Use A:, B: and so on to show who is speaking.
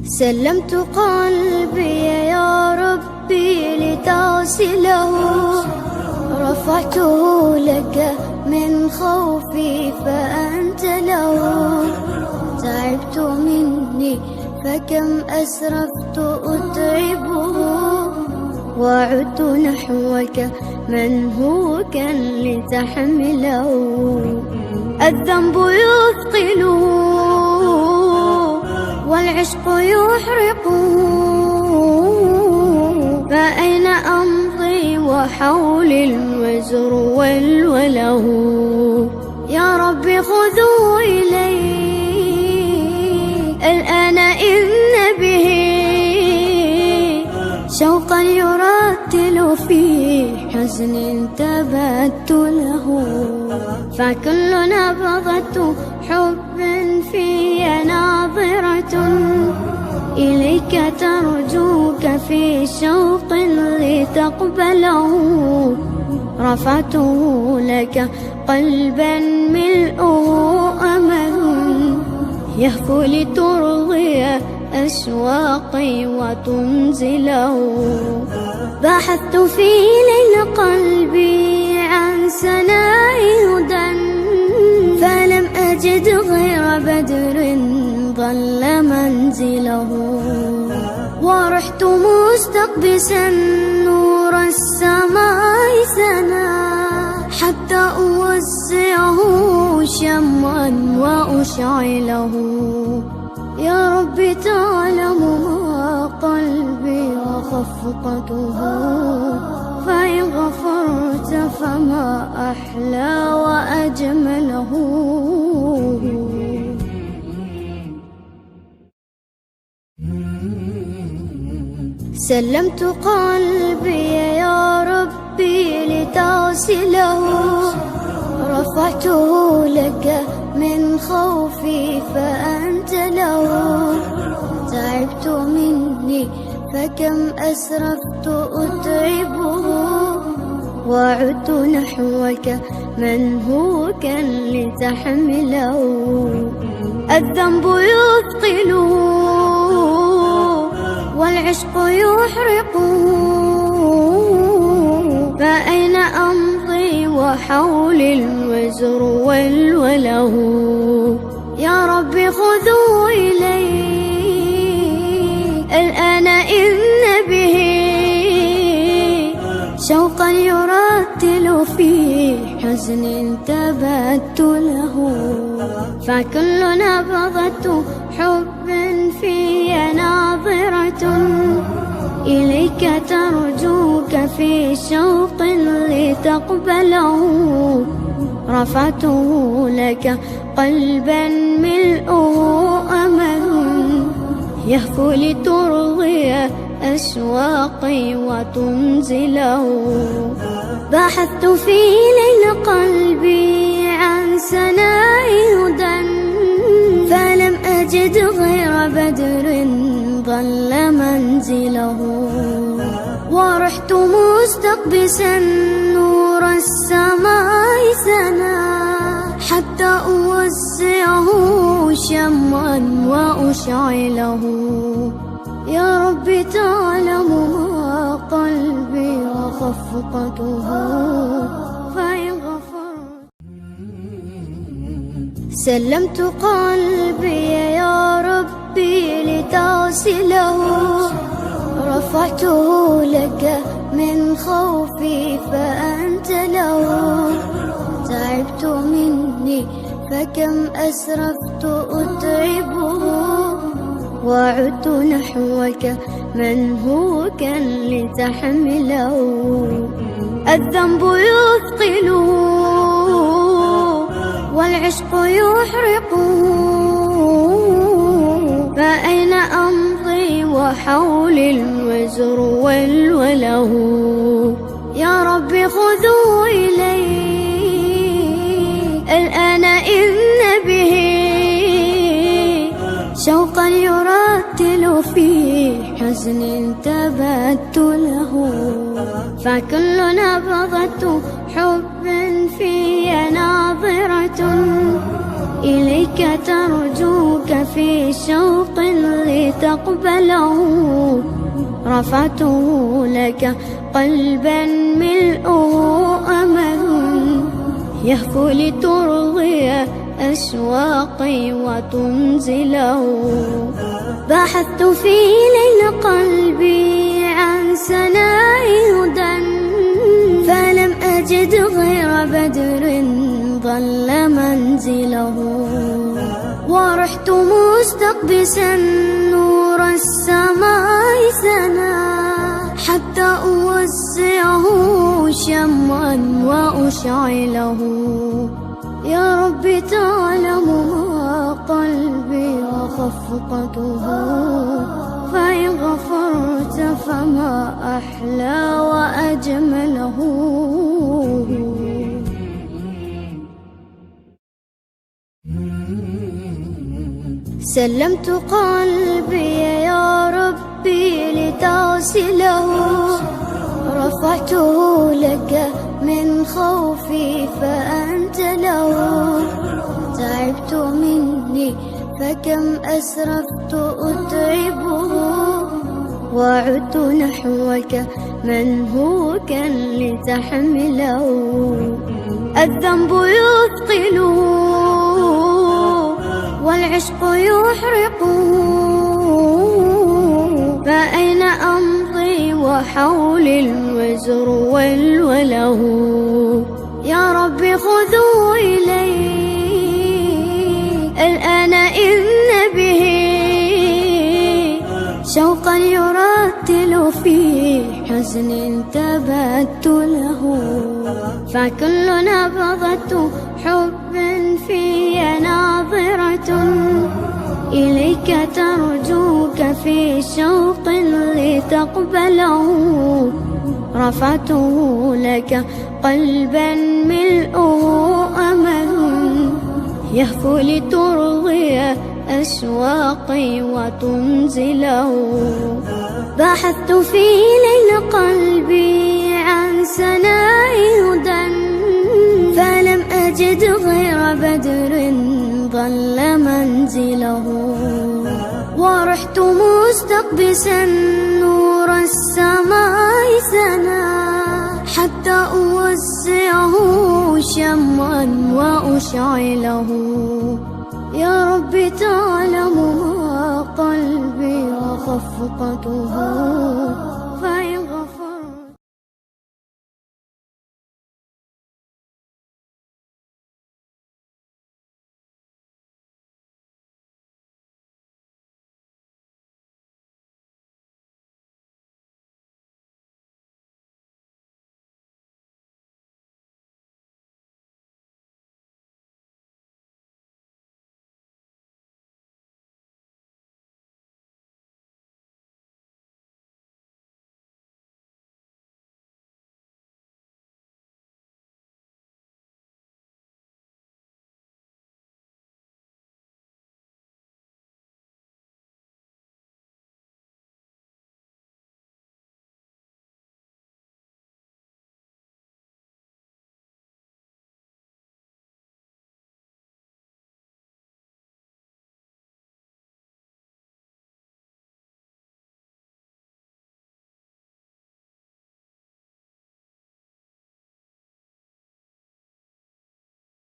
A: سلمت قلبي يا ربي لتصله، رفعته لك من خوفي فأنت له. تعبت مني فكم أسرفت أتعبه، وعدت نحوك من هو كان لتحمله. الذنب يثقله والعشق يحرقه، فأين أمضي وحولي الوزر والوله. يا رب خذوا إلي الآن إن به شوقا يرتل في حزن تبت له. فكل نبضة حب في ناظرة إليك ترجوك في شوق لتقبله. رفعته لك قلبا ملؤه أمل يهفو لترضي أشواقي وتنزله. بحثت في ليل قلبي عن سناء هدى، فلم أجد غير بدر ظل منزله. ورحت مستقبسا نور السماء سنا، حتى أوسعه شمعا وأشعله. يا رب تعلم ما قلبي وخفقته، فإن غفرت فما أحلى وأجمله. سلمت قلبي يا ربي لتصله، رفعته لك من خوفي فأنت له. تعبت مني فكم أسرفت أتعبه، وعدت نحوك من هو كان لتحمله. الذنب يثقله والعشق يحرقه، فأين أمضي وحولي الوزر والوله. يا رب خذوا إلي الآن إن به شوقا يرتل في حزن تبت له. فكل نبضة حب في ناظرة إليك ترجوك في شوق لتقبله. رفعته لك قلبا ملؤه أمل يهفو لترضي أشواقي وتنزله. بحثت في ليل قلبي عن سناء هدى، فلم أجد غير بدر ظل منزله. ورحت مستقبسا نور السماء سنا، حتى أوسعه شمعا وأشعله. يا رب تعلم ما قلبي وخفقته، فإن غفرت. سلمت قلبي يا ربي لتصله، رفعته لك من خوفي فأنت له. تعبت مني فكم أسرفت أتعبه، وعدت نحوك من هو كان لتحمله. الذنب يثقله والعشق يحرقه، فأين أمضي وحولي الوزر والوله. يا رب خذوا إلي الآن إن به شوقا يرتل في حزن تبت له. فكل نبضة حب في ناظرة إليك ترجوك في شوق لتقبله، رفعته لك قلبا ملؤه أمل يهفو لترضي أشواقي وتنزله. بحثت في ليل قلبي عن سناء هدى فلم أجد غير بدر ظل منزله. ورحت مستقبسا نور السماء سنا حتى أوزعه شمعا وأشعله. يا رب تعلم ما قلبي وخفقته، فإن غفرت فما أحلى وأجمله. سلمت قلبي يا ربي لتغسله، رفعته لك من خوفي فأنت له. تعبت مني فكم أسرفت أتعبه، وعدت نحوك منهوكا لتحمله. الذنب يثقله والعشق يحرقه، فأين أمضي وحولي الوزر والوله. يا رب خذوا إلي الآن إن به شوقا يرتل في حزن تبت له. فكل نبضة حب في ناظرة إليك ترجوك في شوق لتقبله. رفعته لك قلبا ملؤه أمل يهفو لترضي أشواقي وتنزله. بحثت في ليل قلبي عن سناء هدى فلم أجد غير بدر ظل منزله. ورحت مستقبسا نور السماء سنا حتى أوزعه شمعا وأشعله. يا رب تعلم ما قلبي وخفقته،